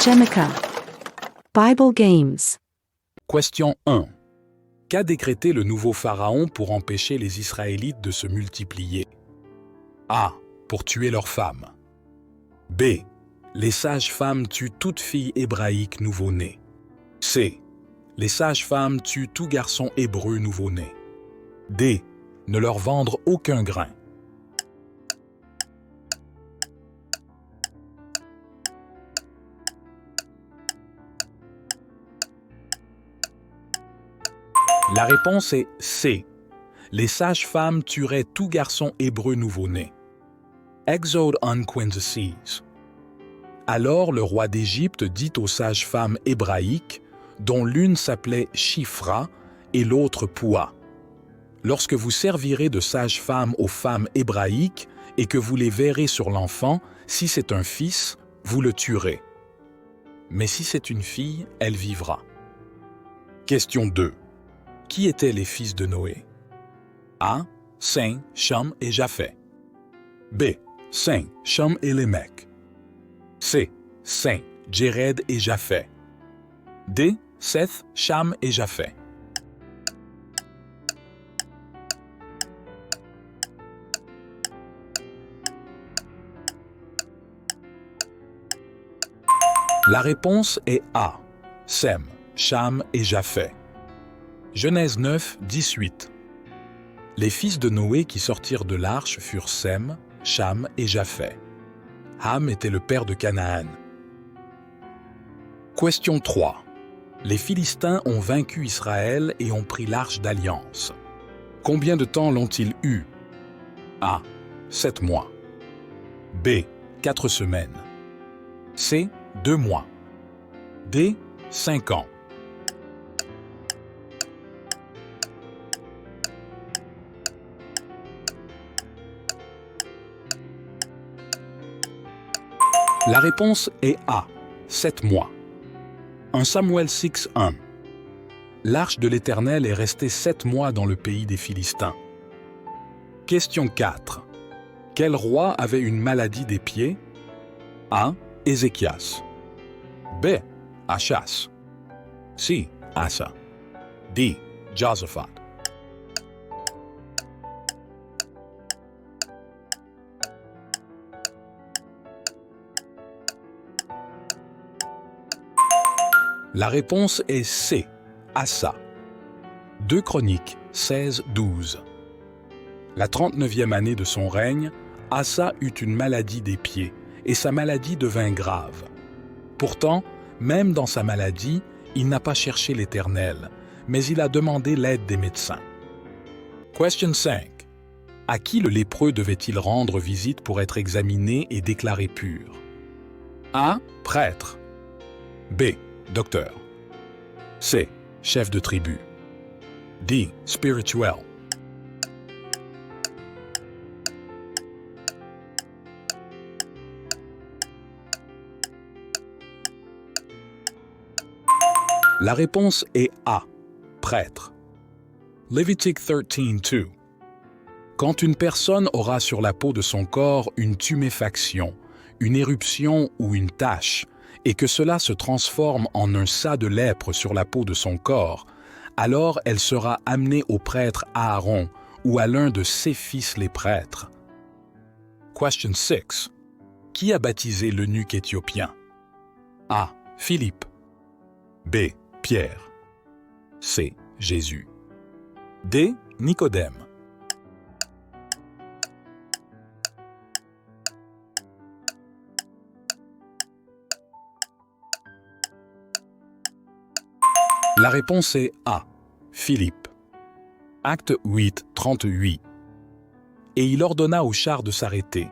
Shemika. Bible Games. Question 1. Qu'a décrété le nouveau pharaon pour empêcher les Israélites de se multiplier? A. Pour tuer leurs femmes. B. Les sages-femmes tuent toute fille hébraïque nouveau-née. C. Les sages-femmes tuent tout garçon hébreu nouveau-né. D. Ne leur vendre aucun grain. La réponse est C. Les sages-femmes tueraient tout garçon hébreu nouveau-né. Exode 1:26. Alors le roi d'Égypte dit aux sages-femmes hébraïques, dont l'une s'appelait Shifra et l'autre Poua: lorsque vous servirez de sages-femmes aux femmes hébraïques et que vous les verrez sur l'enfant, si c'est un fils, vous le tuerez. Mais si c'est une fille, elle vivra. Question 2. Qui étaient les fils de Noé? A. Sem, Cham et Japheth. B. Sem, Cham et Lémec. C. Sem, Jéred et Japheth. D. Seth, Cham et Japheth. La réponse est A. Sem, Cham et Japheth. Genèse 9, 18. Les fils de Noé qui sortirent de l'arche furent Sem, Cham et Japheth. Ham était le père de Canaan. Question 3. Les Philistins ont vaincu Israël et ont pris l'arche d'alliance. Combien de temps l'ont-ils eu? A. 7 mois. B. 4 semaines. C. 2 mois. D. 5 ans. La réponse est A. 7 mois. 1 Samuel 6:1. L'arche de l'Éternel est restée 7 mois dans le pays des Philistins. Question 4. Quel roi avait une maladie des pieds? A. Ézéchias. B. Achas. C. Asa. D. Josaphat. La réponse est C. Asa. 2 Chroniques 16:12. La 39e année de son règne, Asa eut une maladie des pieds, et sa maladie devint grave. Pourtant, même dans sa maladie, il n'a pas cherché l'Éternel, mais il a demandé l'aide des médecins. Question 5. À qui le lépreux devait-il rendre visite pour être examiné et déclaré pur? A. Prêtre. B. Docteur. C. Chef de tribu. D. Spirituel. La réponse est A. Prêtre. Lévitique 13:2. Quand une personne aura sur la peau de son corps une tuméfaction, une éruption ou une tache, et que cela se transforme en un sas de lèpre sur la peau de son corps, alors elle sera amenée au prêtre Aaron ou à l'un de ses fils les prêtres. Question 6. Qui a baptisé l'eunuque éthiopien? A. Philippe. B. Pierre. C. Jésus. D. Nicodème. La réponse est A. Philippe. Acte 8, 38. Et il ordonna aux chars de s'arrêter,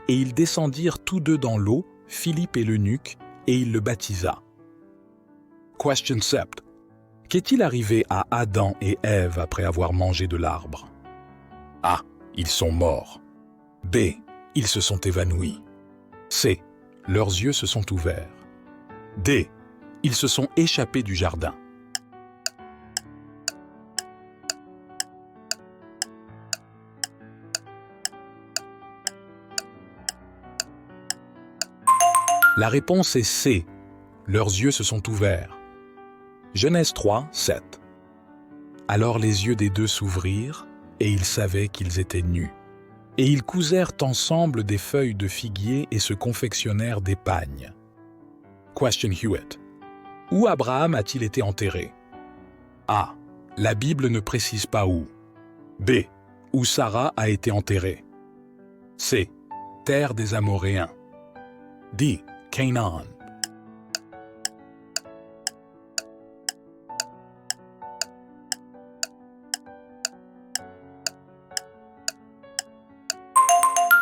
et ils descendirent tous deux dans l'eau, Philippe et l'eunuque, et il le baptisa. Question 7. Qu'est-il arrivé à Adam et Ève après avoir mangé de l'arbre? A. Ils sont morts. B. Ils se sont évanouis. C. Leurs yeux se sont ouverts. D. Ils se sont échappés du jardin. La réponse est C. Leurs yeux se sont ouverts. Genèse 3, 7. Alors les yeux des deux s'ouvrirent, et ils savaient qu'ils étaient nus. Et ils cousèrent ensemble des feuilles de figuier et se confectionnèrent des pagnes. Question Hewitt. Où Abraham a-t-il été enterré? A. La Bible ne précise pas où. B. Où Sarah a été enterrée. C. Terre des Amoréens. D. Canaan.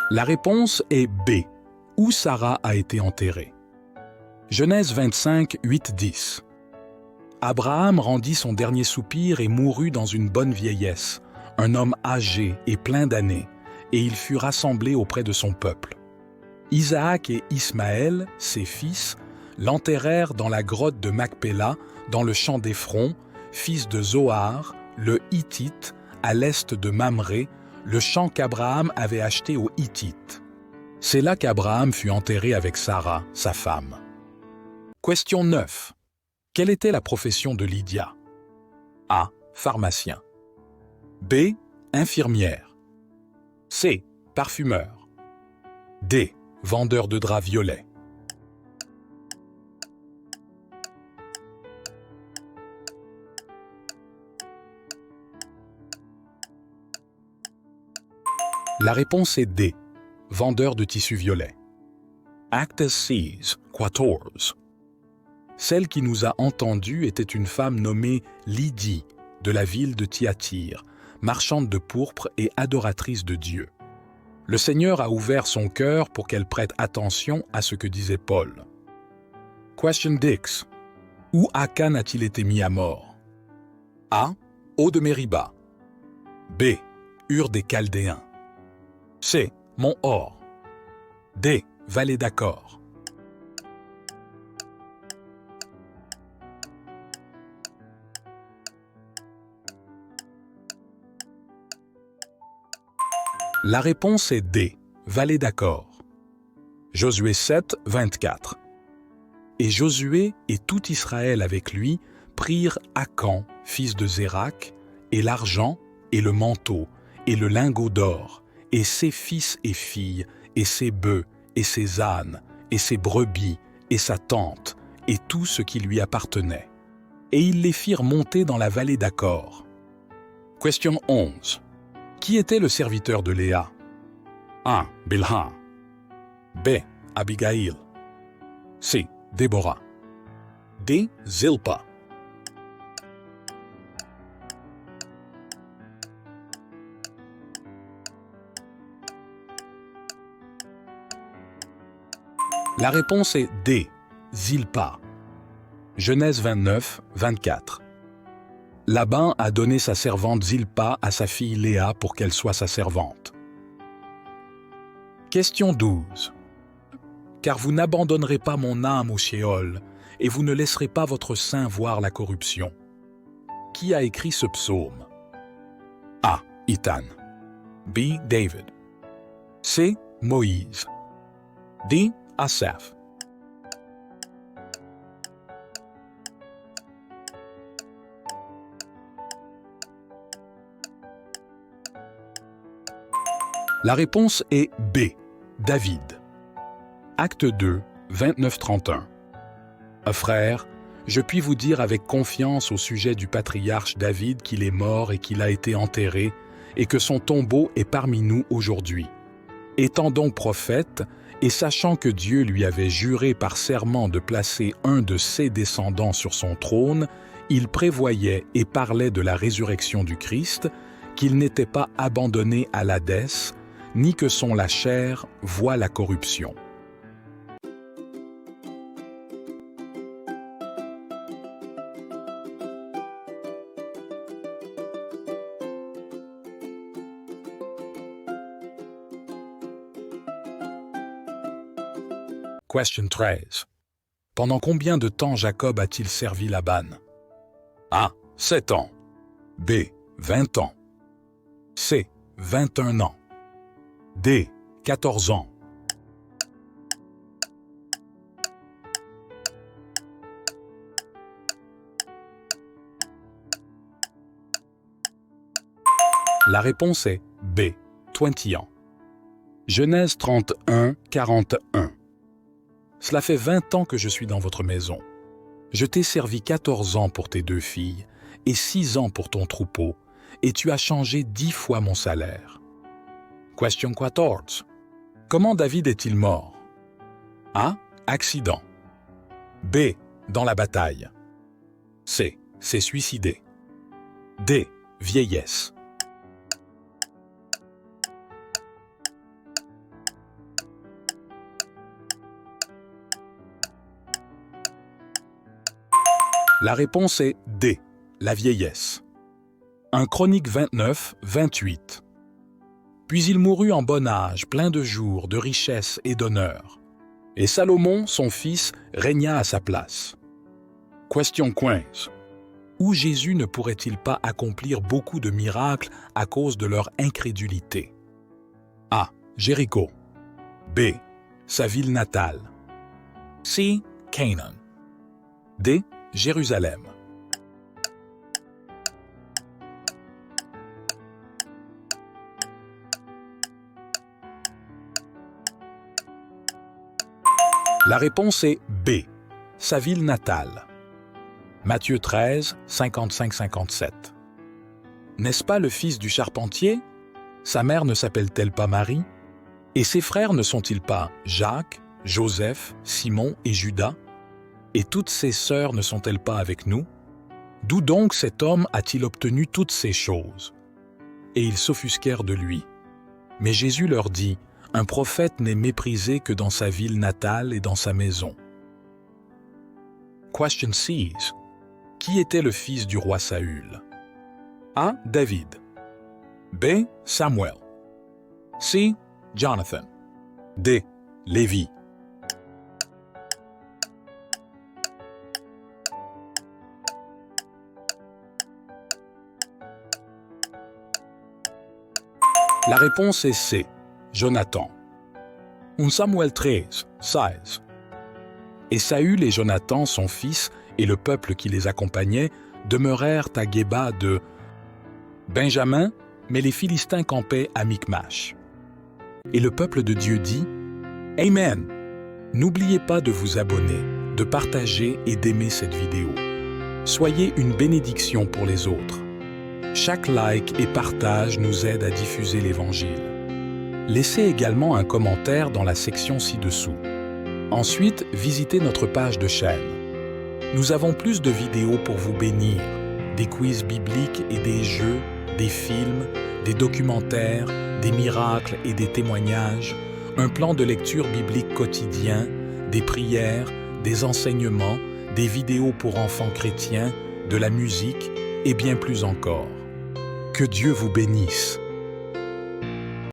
La réponse est B. Où Sarah a été enterrée. Genèse 25, 8, 10. Abraham rendit son dernier soupir et mourut dans une bonne vieillesse, un homme âgé et plein d'années, et il fut rassemblé auprès de son peuple. Isaac et Ismaël, ses fils, l'enterrèrent dans la grotte de Macpéla, dans le champ d'Éphron, fils de Zohar, le Hittite, à l'est de Mamré, le champ qu'Abraham avait acheté aux Hittites. C'est là qu'Abraham fut enterré avec Sarah, sa femme. Question 9. Quelle était la profession de Lydia? A. Pharmacien. B. Infirmière. C. Parfumeur. D. Vendeur de draps violets. La réponse est D. Vendeur de tissu violet. Actus Sees, 14. Celle qui nous a entendus était une femme nommée Lydie, de la ville de Thyatire, marchande de pourpre et adoratrice de Dieu. Le Seigneur a ouvert son cœur pour qu'elle prête attention à ce que disait Paul. Question 10. Où Akan a-t-il été mis à mort? A. Haut de Mériba. B. Ur des Chaldéens. C. Mont Hor. D. Vallée d'Accor. La réponse est D. Vallée d'Accor. Josué 7, 24. Et Josué et tout Israël avec lui prirent Akan, fils de Zérak, et l'argent, et le manteau, et le lingot d'or, et ses fils et filles, et ses bœufs, et ses ânes, et ses brebis, et sa tente, et tout ce qui lui appartenait. Et ils les firent monter dans la vallée d'Accor. Question 11. Qui était le serviteur de Léa? A. Bilha. B. Abigail. C. Déborah. D. Zilpa. La réponse est D. Zilpa. Genèse 29, 24. Laban a donné sa servante Zilpa à sa fille Léa pour qu'elle soit sa servante. Question 12. Car vous n'abandonnerez pas mon âme au Shéol, et vous ne laisserez pas votre sein voir la corruption. Qui a écrit ce psaume? A. Ethan. B. David. C. Moïse. D. Asaph. La réponse est B. David. Acte 2, 29-31. Frères, je puis vous dire avec confiance au sujet du patriarche David qu'il est mort et qu'il a été enterré, et que son tombeau est parmi nous aujourd'hui. Étant donc prophète, et sachant que Dieu lui avait juré par serment de placer un de ses descendants sur son trône, il prévoyait et parlait de la résurrection du Christ, qu'il n'était pas abandonné à l'Hadès, ni que son la chair voit la corruption. Question 13. Pendant combien de temps Jacob a-t-il servi Laban? A. 7 ans. B. 20 ans. C. 21 ans. D. 14 ans. La réponse est B, 20 ans. Genèse 31, 41. Cela fait 20 ans que je suis dans votre maison. Je t'ai servi 14 ans pour tes 2 filles et 6 ans pour ton troupeau, et tu as changé 10 fois mon salaire. Question 14. Comment David est-il mort? A. Accident. B. Dans la bataille. C. S'est suicidé. D. Vieillesse. La réponse est D. La vieillesse. 1 Chronique 29, 28. Puis il mourut en bon âge, plein de jours, de richesses et d'honneur. Et Salomon, son fils, régna à sa place. Question 15. Où Jésus ne pourrait-il pas accomplir beaucoup de miracles à cause de leur incrédulité? A. Jéricho. B. Sa ville natale. C. Canaan. D. Jérusalem. La réponse est B, sa ville natale. Matthieu 13, 55-57. N'est-ce pas le fils du charpentier? Sa mère ne s'appelle-t-elle pas Marie? Et ses frères ne sont-ils pas Jacques, Joseph, Simon et Judas? Et toutes ses sœurs ne sont-elles pas avec nous? D'où donc cet homme a-t-il obtenu toutes ces choses? Et ils s'offusquèrent de lui. Mais Jésus leur dit, un prophète n'est méprisé que dans sa ville natale et dans sa maison. Question 6. Qui était le fils du roi Saül? A. David. B. Samuel. C. Jonathan. D. Lévi. La réponse est C. Jonathan. 1 Samuel 13, 16. Et Saül et Jonathan, son fils, et le peuple qui les accompagnait, demeurèrent à Géba de Benjamin, mais les Philistins campaient à Michmash. Et le peuple de Dieu dit, Amen. N'oubliez pas de vous abonner, de partager et d'aimer cette vidéo. Soyez une bénédiction pour les autres. Chaque like et partage nous aide à diffuser l'Évangile. Laissez également un commentaire dans la section ci-dessous. Ensuite, visitez notre page de chaîne. Nous avons plus de vidéos pour vous bénir, des quiz bibliques et des jeux, des films, des documentaires, des miracles et des témoignages, un plan de lecture biblique quotidien, des prières, des enseignements, des vidéos pour enfants chrétiens, de la musique et bien plus encore. Que Dieu vous bénisse.